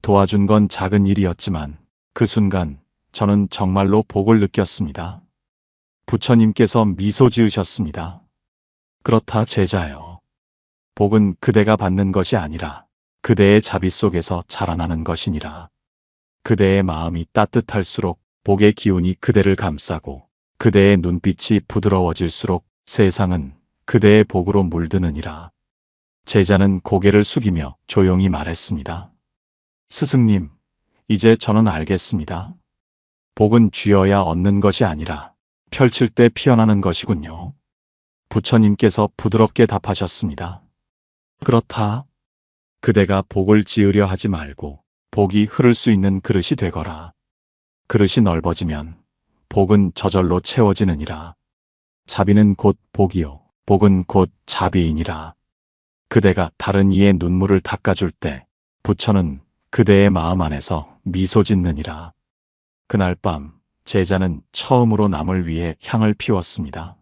Speaker 1: 도와준 건 작은 일이었지만 그 순간 저는 정말로 복을 느꼈습니다. 부처님께서 미소 지으셨습니다. 그렇다 제자여. 복은 그대가 받는 것이 아니라 그대의 자비 속에서 자라나는 것이니라. 그대의 마음이 따뜻할수록 복의 기운이 그대를 감싸고 그대의 눈빛이 부드러워질수록 세상은 그대의 복으로 물드느니라. 제자는 고개를 숙이며 조용히 말했습니다. 스승님, 이제 저는 알겠습니다. 복은 쥐어야 얻는 것이 아니라 펼칠 때 피어나는 것이군요. 부처님께서 부드럽게 답하셨습니다. 그렇다. 그대가 복을 지으려 하지 말고 복이 흐를 수 있는 그릇이 되거라. 그릇이 넓어지면 복은 저절로 채워지느니라. 자비는 곧 복이요. 복은 곧 자비이니라. 그대가 다른 이의 눈물을 닦아줄 때 부처는 그대의 마음 안에서 미소 짓느니라. 그날 밤 제자는 처음으로 남을 위해 향을 피웠습니다.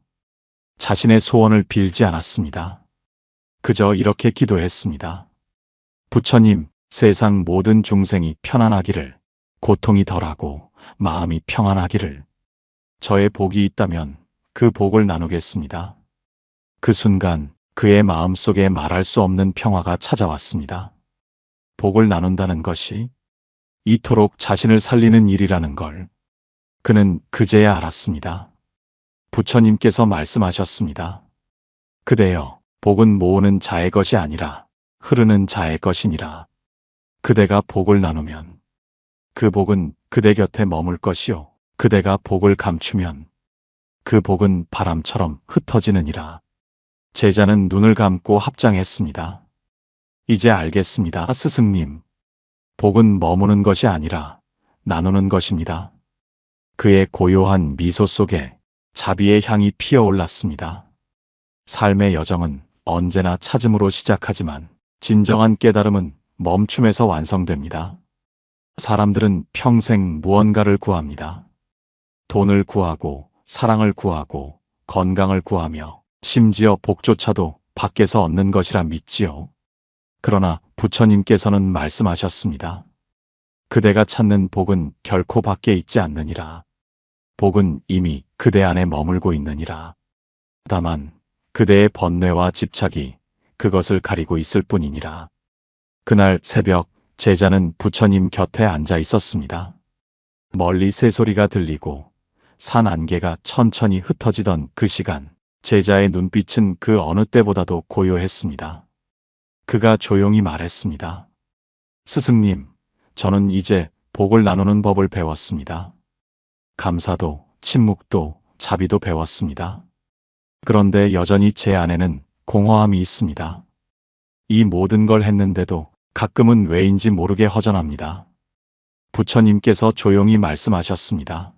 Speaker 1: 자신의 소원을 빌지 않았습니다. 그저 이렇게 기도했습니다. 부처님, 세상 모든 중생이 편안하기를, 고통이 덜하고 마음이 평안하기를. 저의 복이 있다면 그 복을 나누겠습니다. 그 순간 그의 마음속에 말할 수 없는 평화가 찾아왔습니다. 복을 나눈다는 것이 이토록 자신을 살리는 일이라는 걸 그는 그제야 알았습니다. 부처님께서 말씀하셨습니다. 그대여, 복은 모으는 자의 것이 아니라 흐르는 자의 것이니라. 그대가 복을 나누면 그 복은 그대 곁에 머물 것이요. 그대가 복을 감추면 그 복은 바람처럼 흩어지느니라. 제자는 눈을 감고 합장했습니다. 이제 알겠습니다, 스승님. 복은 머무는 것이 아니라 나누는 것입니다. 그의 고요한 미소 속에 자비의 향이 피어올랐습니다. 삶의 여정은 언제나 찾음으로 시작하지만 진정한 깨달음은 멈춤에서 완성됩니다. 사람들은 평생 무언가를 구합니다. 돈을 구하고, 사랑을 구하고, 건강을 구하며, 심지어 복조차도 밖에서 얻는 것이라 믿지요. 그러나 부처님께서는 말씀하셨습니다. 그대가 찾는 복은 결코 밖에 있지 않느니라. 복은 이미 그대 안에 머물고 있느니라. 다만 그대의 번뇌와 집착이 그것을 가리고 있을 뿐이니라. 그날 새벽 제자는 부처님 곁에 앉아 있었습니다. 멀리 새소리가 들리고 산 안개가 천천히 흩어지던 그 시간, 제자의 눈빛은 그 어느 때보다도 고요했습니다. 그가 조용히 말했습니다. 스승님, 저는 이제 복을 나누는 법을 배웠습니다. 감사도, 침묵도, 자비도 배웠습니다. 그런데 여전히 제 안에는 공허함이 있습니다. 이 모든 걸 했는데도 가끔은 왜인지 모르게 허전합니다. 부처님께서 조용히 말씀하셨습니다.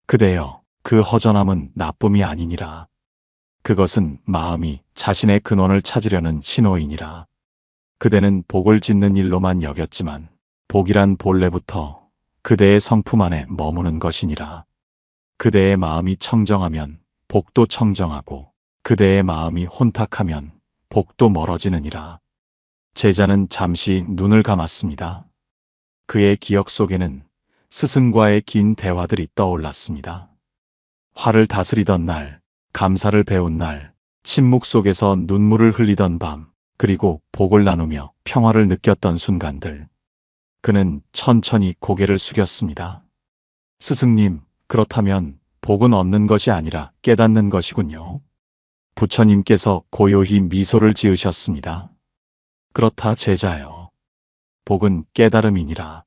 Speaker 1: 그대여, 그 허전함은 나쁨이 아니니라. 그것은 마음이 자신의 근원을 찾으려는 신호이니라. 그대는 복을 짓는 일로만 여겼지만 복이란 본래부터 그대의 성품 안에 머무는 것이니라. 그대의 마음이 청정하면 복도 청정하고 그대의 마음이 혼탁하면 복도 멀어지느니라. 제자는 잠시 눈을 감았습니다. 그의 기억 속에는 스승과의 긴 대화들이 떠올랐습니다. 화를 다스리던 날, 감사를 배운 날, 침묵 속에서 눈물을 흘리던 밤, 그리고 복을 나누며 평화를 느꼈던 순간들. 그는 천천히 고개를 숙였습니다. 스승님, 그렇다면 복은 얻는 것이 아니라 깨닫는 것이군요. 부처님께서 고요히 미소를 지으셨습니다. 그렇다 제자여. 복은 깨달음이니라.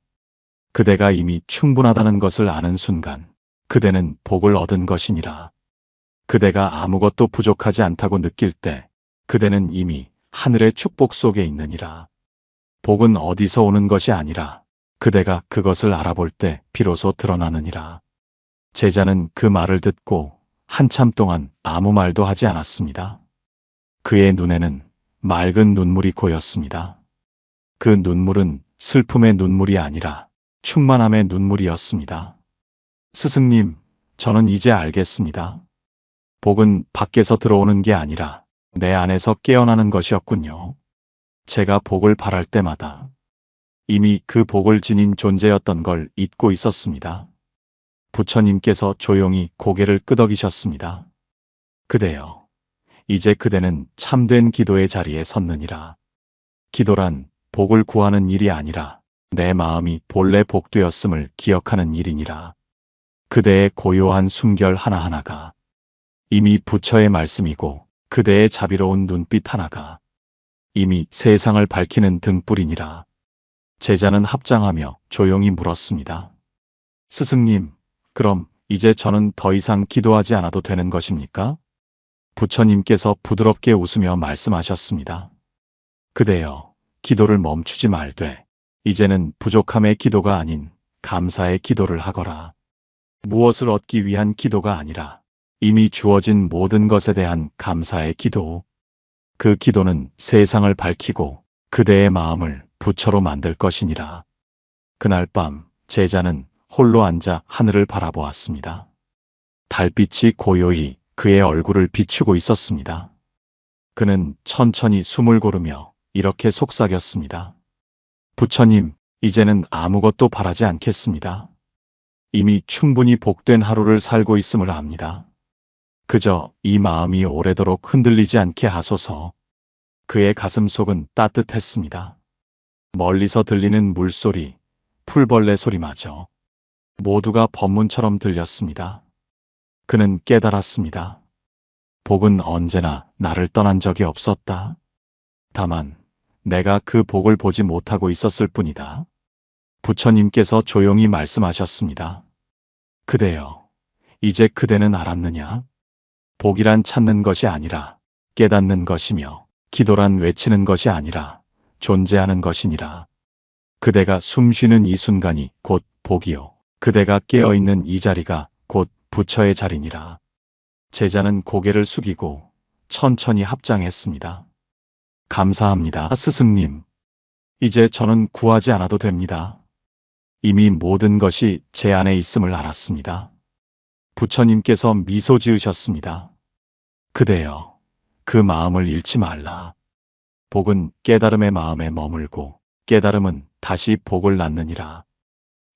Speaker 1: 그대가 이미 충분하다는 것을 아는 순간 그대는 복을 얻은 것이니라. 그대가 아무것도 부족하지 않다고 느낄 때 그대는 이미 하늘의 축복 속에 있느니라. 복은 어디서 오는 것이 아니라 그대가 그것을 알아볼 때 비로소 드러나느니라. 제자는 그 말을 듣고 한참 동안 아무 말도 하지 않았습니다. 그의 눈에는 맑은 눈물이 고였습니다. 그 눈물은 슬픔의 눈물이 아니라 충만함의 눈물이었습니다. 스승님, 저는 이제 알겠습니다. 복은 밖에서 들어오는 게 아니라 내 안에서 깨어나는 것이었군요. 제가 복을 바랄 때마다 이미 그 복을 지닌 존재였던 걸 잊고 있었습니다. 부처님께서 조용히 고개를 끄덕이셨습니다. 그대여, 이제 그대는 참된 기도의 자리에 섰느니라. 기도란 복을 구하는 일이 아니라 내 마음이 본래 복되었음을 기억하는 일이니라. 그대의 고요한 숨결 하나하나가 이미 부처의 말씀이고 그대의 자비로운 눈빛 하나가 이미 세상을 밝히는 등불이니라. 제자는 합장하며 조용히 물었습니다. 스승님, 그럼 이제 저는 더 이상 기도하지 않아도 되는 것입니까? 부처님께서 부드럽게 웃으며 말씀하셨습니다. 그대여, 기도를 멈추지 말되 이제는 부족함의 기도가 아닌 감사의 기도를 하거라. 무엇을 얻기 위한 기도가 아니라 이미 주어진 모든 것에 대한 감사의 기도. 그 기도는 세상을 밝히고 그대의 마음을 부처로 만들 것이니라. 그날 밤 제자는 홀로 앉아 하늘을 바라보았습니다. 달빛이 고요히 그의 얼굴을 비추고 있었습니다. 그는 천천히 숨을 고르며 이렇게 속삭였습니다. 부처님, 이제는 아무것도 바라지 않겠습니다. 이미 충분히 복된 하루를 살고 있음을 압니다. 그저 이 마음이 오래도록 흔들리지 않게 하소서. 그의 가슴 속은 따뜻했습니다. 멀리서 들리는 물소리, 풀벌레 소리마저 모두가 법문처럼 들렸습니다. 그는 깨달았습니다. 복은 언제나 나를 떠난 적이 없었다. 다만 내가 그 복을 보지 못하고 있었을 뿐이다. 부처님께서 조용히 말씀하셨습니다. 그대여, 이제 그대는 알았느냐? 복이란 찾는 것이 아니라 깨닫는 것이며 기도란 외치는 것이 아니라 존재하는 것이니라. 그대가 숨쉬는 이 순간이 곧 복이요. 그대가 깨어있는 이 자리가 곧 부처의 자리니라. 제자는 고개를 숙이고 천천히 합장했습니다. 감사합니다, 스승님. 이제 저는 구하지 않아도 됩니다. 이미 모든 것이 제 안에 있음을 알았습니다. 부처님께서 미소 지으셨습니다. 그대여, 그 마음을 잃지 말라. 복은 깨달음의 마음에 머물고 깨달음은 다시 복을 낳느니라.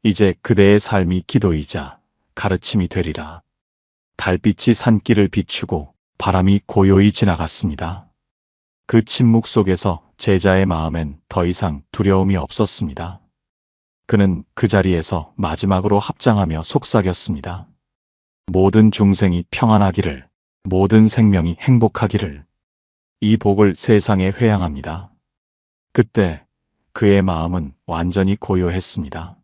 Speaker 1: 이제 그대의 삶이 기도이자 가르침이 되리라. 달빛이 산길을 비추고 바람이 고요히 지나갔습니다. 그 침묵 속에서 제자의 마음엔 더 이상 두려움이 없었습니다. 그는 그 자리에서 마지막으로 합장하며 속삭였습니다. 모든 중생이 평안하기를, 모든 생명이 행복하기를. 이 복을 세상에 회양합니다. 그때 그의 마음은 완전히 고요했습니다.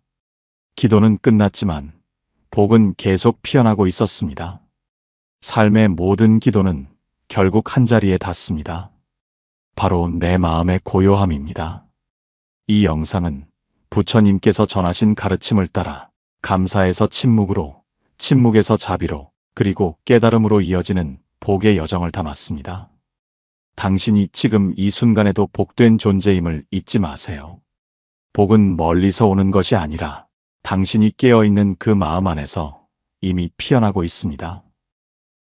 Speaker 1: 기도는 끝났지만 복은 계속 피어나고 있었습니다. 삶의 모든 기도는 결국 한자리에 닿습니다. 바로 내 마음의 고요함입니다. 이 영상은 부처님께서 전하신 가르침을 따라 감사에서 침묵으로, 침묵에서 자비로, 그리고 깨달음으로 이어지는 복의 여정을 담았습니다. 당신이 지금 이 순간에도 복된 존재임을 잊지 마세요. 복은 멀리서 오는 것이 아니라 당신이 깨어있는 그 마음 안에서 이미 피어나고 있습니다.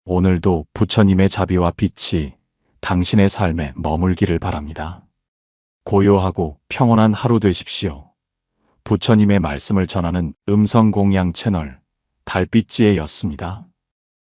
Speaker 1: 오늘도 부처님의 자비와 빛이 당신의 삶에 머물기를 바랍니다. 고요하고 평온한 하루 되십시오. 부처님의 말씀을 전하는 음성공양 채널 달빛지혜였습니다.